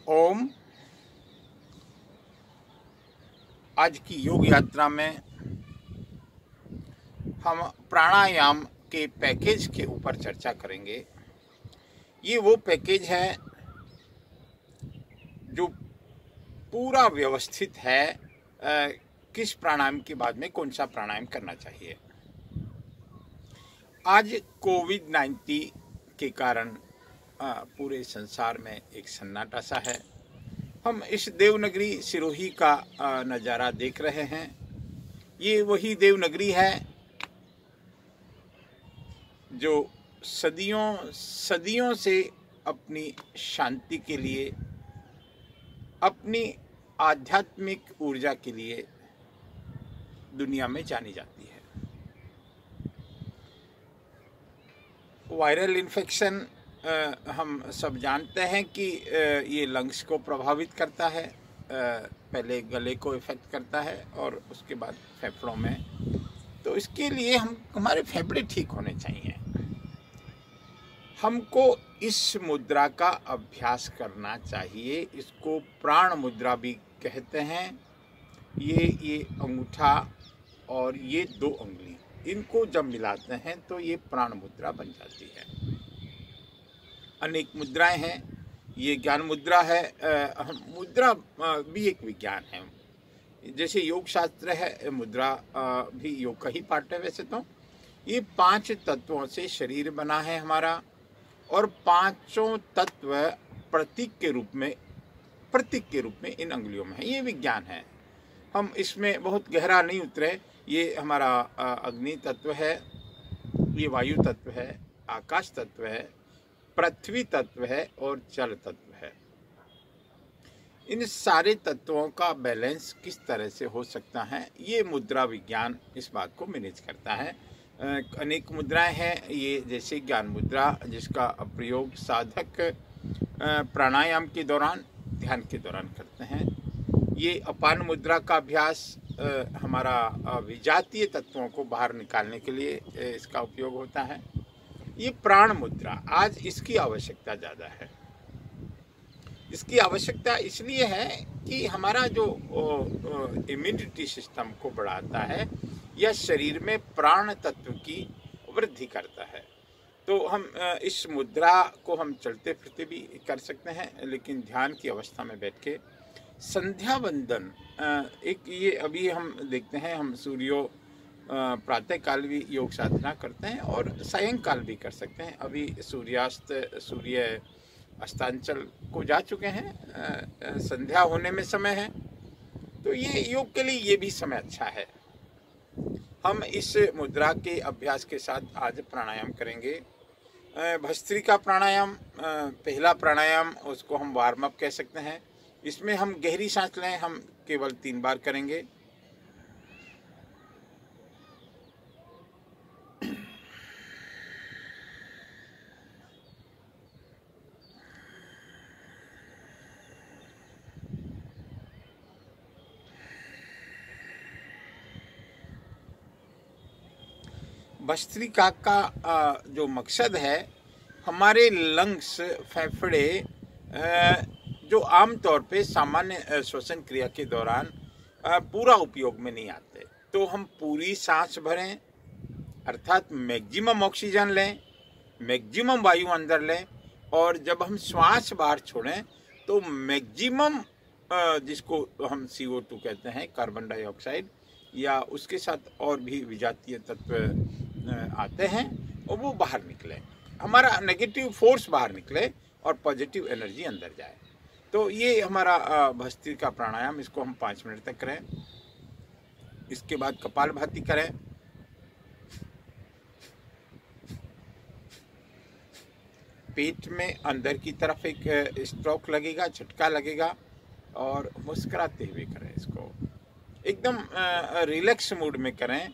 ओम। आज की योग यात्रा में हम प्राणायाम के पैकेज के ऊपर चर्चा करेंगे। ये वो पैकेज है जो पूरा व्यवस्थित है किस प्राणायाम के बाद में कौन सा प्राणायाम करना चाहिए। आज कोविड-19 के कारण पूरे संसार में एक सन्नाटा सा है। हम इस देवनगरी सिरोही का नज़ारा देख रहे हैं। ये वही देवनगरी है जो सदियों से अपनी शांति के लिए, अपनी आध्यात्मिक ऊर्जा के लिए दुनिया में जानी जाती है। वायरल इन्फेक्शन हम सब जानते हैं कि ये लंग्स को प्रभावित करता है, पहले गले को इफेक्ट करता है और उसके बाद फेफड़ों में। तो इसके लिए हमारे फेफड़े ठीक होने चाहिए। हमको इस मुद्रा का अभ्यास करना चाहिए। इसको प्राण मुद्रा भी कहते हैं। ये अंगूठा और ये दो उंगली, इनको जब मिलाते हैं तो ये प्राण मुद्रा बन जाती है। अनेक मुद्राएं हैं। ये ज्ञान मुद्रा है। मुद्रा भी एक विज्ञान है। जैसे योग शास्त्र है, मुद्रा भी योग का ही पार्ट है। वैसे तो ये 5 तत्वों से शरीर बना है हमारा, और 5 तत्व प्रतीक के रूप में इन अंगुलियों में है। ये विज्ञान है। हम इसमें बहुत गहरा नहीं उतरे। ये हमारा अग्नि तत्व है, ये वायु तत्व है, आकाश तत्व है, पृथ्वी तत्व है और जल तत्व है। इन सारे तत्वों का बैलेंस किस तरह से हो सकता है, ये मुद्रा विज्ञान इस बात को मैनेज करता है। अनेक मुद्राएं हैं। ये जैसे ज्ञान मुद्रा, जिसका प्रयोग साधक प्राणायाम के दौरान, ध्यान के दौरान करते हैं। ये अपान मुद्रा का अभ्यास हमारा विजातीय तत्वों को बाहर निकालने के लिए इसका उपयोग होता है। ये प्राण मुद्रा, आज इसकी आवश्यकता ज़्यादा है। इसकी आवश्यकता इसलिए है कि हमारा जो इम्यूनिटी सिस्टम को बढ़ाता है, यह शरीर में प्राण तत्व की वृद्धि करता है। तो हम इस मुद्रा को हम चलते फिरते भी कर सकते हैं, लेकिन ध्यान की अवस्था में बैठ के संध्या वंदन, एक ये अभी हम देखते हैं, हम प्रातः काल भी योग साधना करते हैं और सायंकाल भी कर सकते हैं। अभी सूर्य अस्तांचल को जा चुके हैं, संध्या होने में समय है, तो ये योग के लिए ये भी समय अच्छा है। हम इस मुद्रा के अभ्यास के साथ आज प्राणायाम करेंगे। भस्त्रिका प्राणायाम, पहला प्राणायाम, उसको हम वार्म अप कह सकते हैं। इसमें हम गहरी सांस लें। हम केवल 3 बार करेंगे। भस्त्रिका का जो मकसद है, हमारे लंग्स, फेफड़े जो आमतौर पे सामान्य श्वसन क्रिया के दौरान पूरा उपयोग में नहीं आते, तो हम पूरी सांस भरें, अर्थात मैक्सिमम ऑक्सीजन लें, मैक्सिमम वायु अंदर लें, और जब हम श्वास बाहर छोड़ें तो मैक्सिमम, जिसको हम CO2 कहते हैं, कार्बन डाइऑक्साइड, या उसके साथ और भी विजातीय तत्व आते हैं, और वो बाहर निकले, हमारा नेगेटिव फोर्स बाहर निकले और पॉजिटिव एनर्जी अंदर जाए। तो ये हमारा भस्त्रिका प्राणायाम, इसको हम 5 मिनट तक करें। इसके बाद कपालभाति करें। पेट में अंदर की तरफ एक स्ट्रोक लगेगा, झटका लगेगा, और मुस्कुराते हुए करें। इसको एकदम रिलैक्स मूड में करें,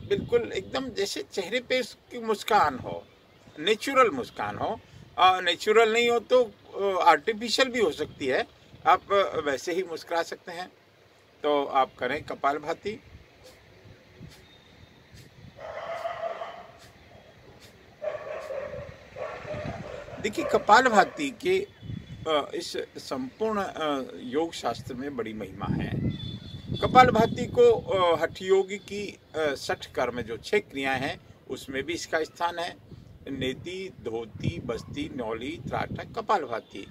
बिल्कुल एकदम जैसे चेहरे पे उसकी मुस्कान हो, नेचुरल मुस्कान हो। नेचुरल नहीं हो तो आर्टिफिशियल भी हो सकती है, आप वैसे ही मुस्कुरा सकते हैं। तो आप करें कपालभाति। देखिए, कपालभाति के इस संपूर्ण योग शास्त्र में बड़ी महिमा है। कपालभाति को हठ योग की 60 कर्म जो 6 क्रियाएं हैं उसमें भी इसका स्थान है। नेति, धोती, बस्ती, न्यौली, त्राटक, कपालभाति।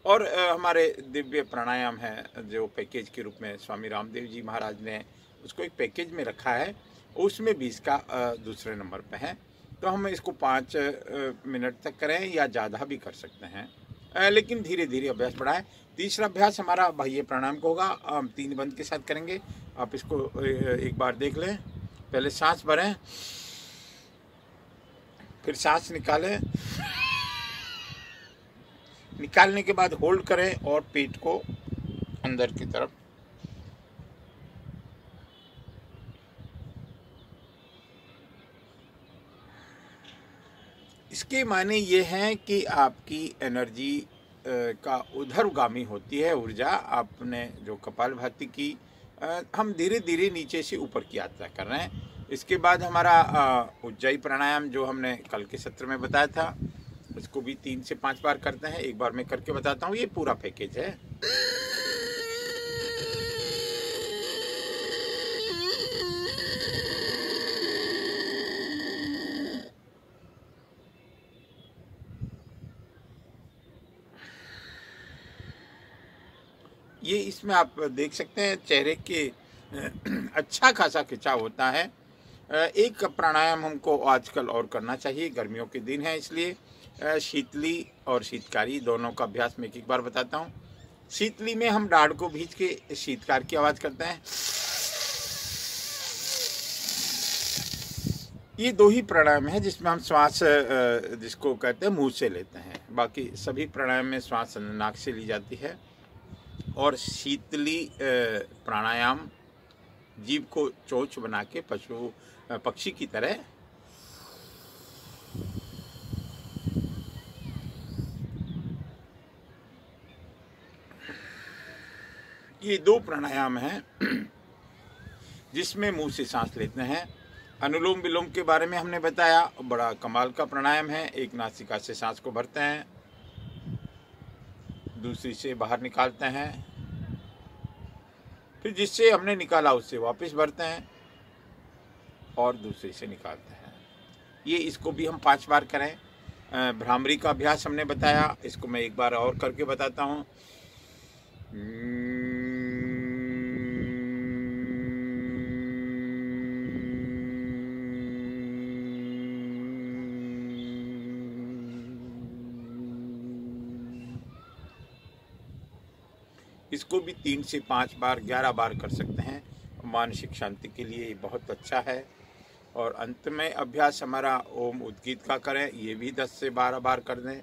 और हमारे दिव्य प्राणायाम है जो पैकेज के रूप में स्वामी रामदेव जी महाराज ने उसको एक पैकेज में रखा है, उसमें भी इसका दूसरे नंबर पे है। तो हम इसको 5 मिनट तक करें या ज़्यादा भी कर सकते हैं, लेकिन धीरे धीरे अभ्यास बढ़ाएं। तीसरा अभ्यास हमारा बाह्य प्राणायाम का होगा, हम 3 बंद के साथ करेंगे। आप इसको एक बार देख लें। पहले सांस भरें, फिर सांस निकालें, निकालने के बाद होल्ड करें और पेट को अंदर की तरफ। इसके मायने ये हैं कि आपकी एनर्जी का उधरगामी होती है ऊर्जा। आपने जो कपालभाति की, हम धीरे धीरे नीचे से ऊपर की यात्रा कर रहे हैं। इसके बाद हमारा उज्जाई प्राणायाम जो हमने कल के सत्र में बताया था, उसको भी 3 से 5 बार करते हैं। एक बार मैं करके बताता हूँ, ये पूरा पैकेज है। ये इसमें आप देख सकते हैं चेहरे के अच्छा खासा खिंचाव होता है। एक प्राणायाम हमको आजकल और करना चाहिए, गर्मियों के दिन है इसलिए शीतली और शीतकारी दोनों का अभ्यास मैं एक बार बताता हूँ। शीतली में हम दाढ़ को भींच के शीतकार की आवाज़ करते हैं। ये 2 ही प्राणायाम है जिसमें हम श्वास जिसको कहते हैं मुंह से लेते हैं। बाकी सभी प्राणायाम में श्वास नाक से ली जाती है। और शीतली प्राणायाम जीभ को चोंच बना के पक्षी की तरह ये 2 प्राणायाम हैं जिसमें मुंह से सांस लेते हैं। अनुलोम विलोम के बारे में हमने बताया, बड़ा कमाल का प्राणायाम है। एक नासिका से सांस को भरते हैं, दूसरी से बाहर निकालते हैं, फिर जिससे हमने निकाला उससे वापस भरते हैं और दूसरी से निकालते हैं। ये इसको भी हम 5 बार करें। भ्रामरी का अभ्यास हमने बताया, इसको मैं एक बार और करके बताता हूँ। इसको भी 3 से 5 बार 11 बार कर सकते हैं। मानसिक शांति के लिए ये बहुत अच्छा है। और अंत में अभ्यास हमारा ओम उद्गीत का करें, ये भी 10 से 12 बार कर दें।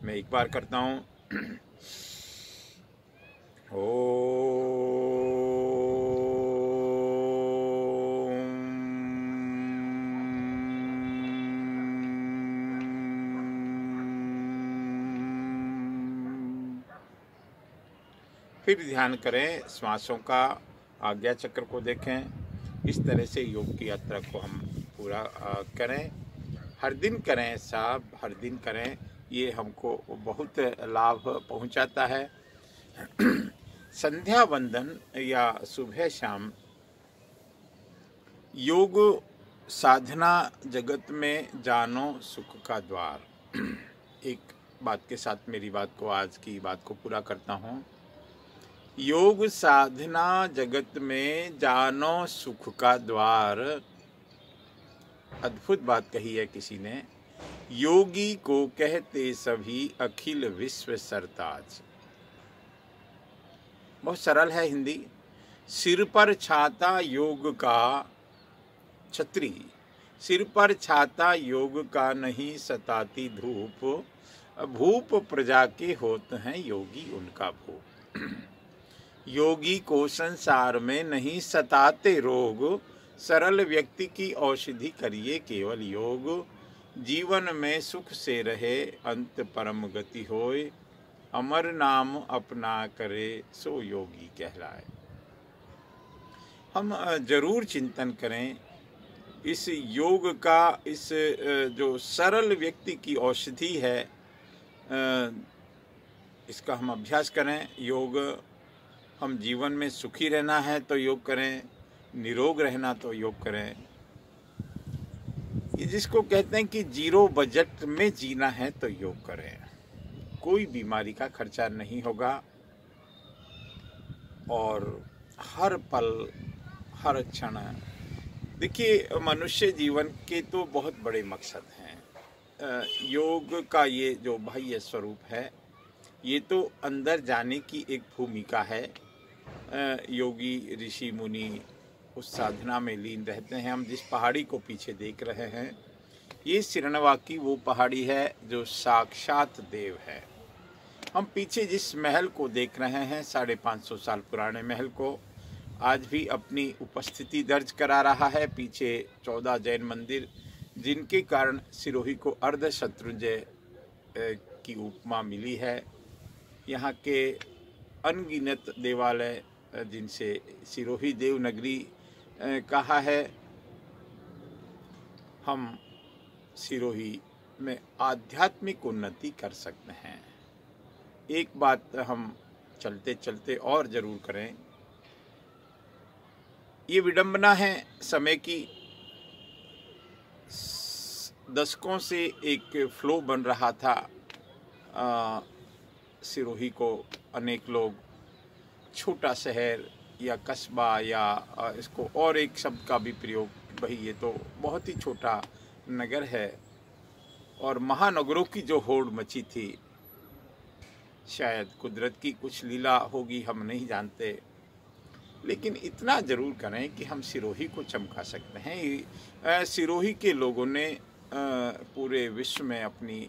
मैं एक बार करता हूँ। फिर ध्यान करें श्वासों का, आज्ञा चक्र को देखें। इस तरह से योग की यात्रा को हम पूरा करें। हर दिन करें साहब, हर दिन करें। ये हमको बहुत लाभ पहुंचाता है। संध्या वंदन या सुबह शाम योग साधना जगत में जानो सुख का द्वार। एक बात के साथ मेरी बात को, आज की बात को पूरा करता हूँ। योग साधना जगत में जानो सुख का द्वार। अद्भुत बात कही है किसी ने। योगी को कहते सभी अखिल विश्व सरताज। बहुत सरल है हिंदी। सिर पर छाता योग का छतरी, सिर पर छाता योग का नहीं सताती धूप, भूप प्रजा के होते हैं योगी उनका भूप। योगी को संसार में नहीं सताते रोग, सरल व्यक्ति की औषधि करिए केवल योग। जीवन में सुख से रहे अंत परम गति होए, अमर नाम अपना करे सो योगी कहलाए। हम जरूर चिंतन करें इस योग का। इस जो सरल व्यक्ति की औषधि है, इसका हम अभ्यास करें। योग, हम जीवन में सुखी रहना है तो योग करें, निरोग रहना तो योग करें। ये जिसको कहते हैं कि जीरो बजट में जीना है तो योग करें। कोई बीमारी का खर्चा नहीं होगा और हर पल हर क्षण, देखिए मनुष्य जीवन के तो बहुत बड़े मकसद हैं। योग का ये जो बाह्य स्वरूप है ये तो अंदर जाने की एक भूमिका है। योगी ऋषि मुनि उस साधना में लीन रहते हैं। हम जिस पहाड़ी को पीछे देख रहे हैं ये सिरनवाकी वो पहाड़ी है जो साक्षात देव है। हम पीछे जिस महल को देख रहे हैं 550 साल पुराने महल को आज भी अपनी उपस्थिति दर्ज करा रहा है। पीछे 14 जैन मंदिर जिनके कारण सिरोही को अर्ध शत्रुंजय की उपमा मिली है। यहाँ के अनगिनत देवालय जिनसे सिरोही देवनगरी कहा है। हम सिरोही में आध्यात्मिक उन्नति कर सकते हैं। एक बात हम चलते चलते और ज़रूर करें, ये विडंबना है समय की। दशकों से एक फ्लो बन रहा था। सिरोही को अनेक लोग छोटा शहर या कस्बा या इसको और एक शब्द का भी प्रयोग, भाई ये तो बहुत ही छोटा नगर है। और महानगरों की जो होड़ मची थी, शायद कुदरत की कुछ लीला होगी, हम नहीं जानते, लेकिन इतना ज़रूर करें कि हम सिरोही को चमका सकते हैं। सिरोही के लोगों ने पूरे विश्व में अपनी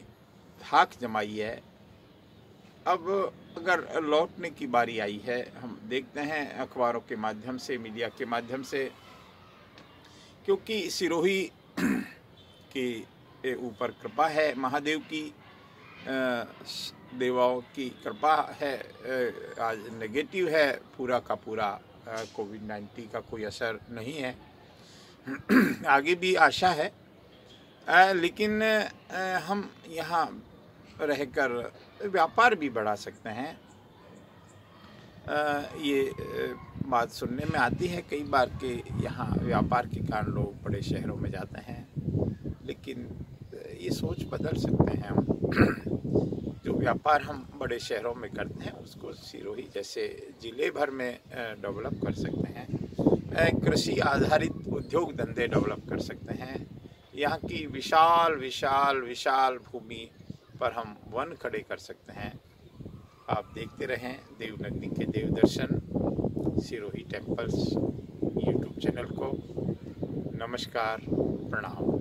धाक जमाई है। अब अगर लौटने की बारी आई है, हम देखते हैं अखबारों के माध्यम से, मीडिया के माध्यम से, क्योंकि सिरोही के ऊपर कृपा है महादेव की, देवाओं की कृपा है। आज नेगेटिव है पूरा का पूरा, कोविड-19 का कोई असर नहीं है। आगे भी आशा है, लेकिन हम यहाँ रहकर व्यापार भी बढ़ा सकते हैं। ये बात सुनने में आती है कई बार कि यहाँ व्यापार के कारण लोग बड़े शहरों में जाते हैं, लेकिन ये सोच बदल सकते हैं हम। जो व्यापार हम बड़े शहरों में करते हैं उसको सिरोही जैसे ज़िले भर में डेवलप कर सकते हैं। कृषि आधारित उद्योग धंधे डेवलप कर सकते हैं। यहाँ की विशाल विशाल विशाल भूमि पर हम वन खड़े कर सकते हैं। आप देखते रहें देवनगरी के देव दर्शन, सिरोही टेम्पल्स यूट्यूब चैनल को। नमस्कार, प्रणाम।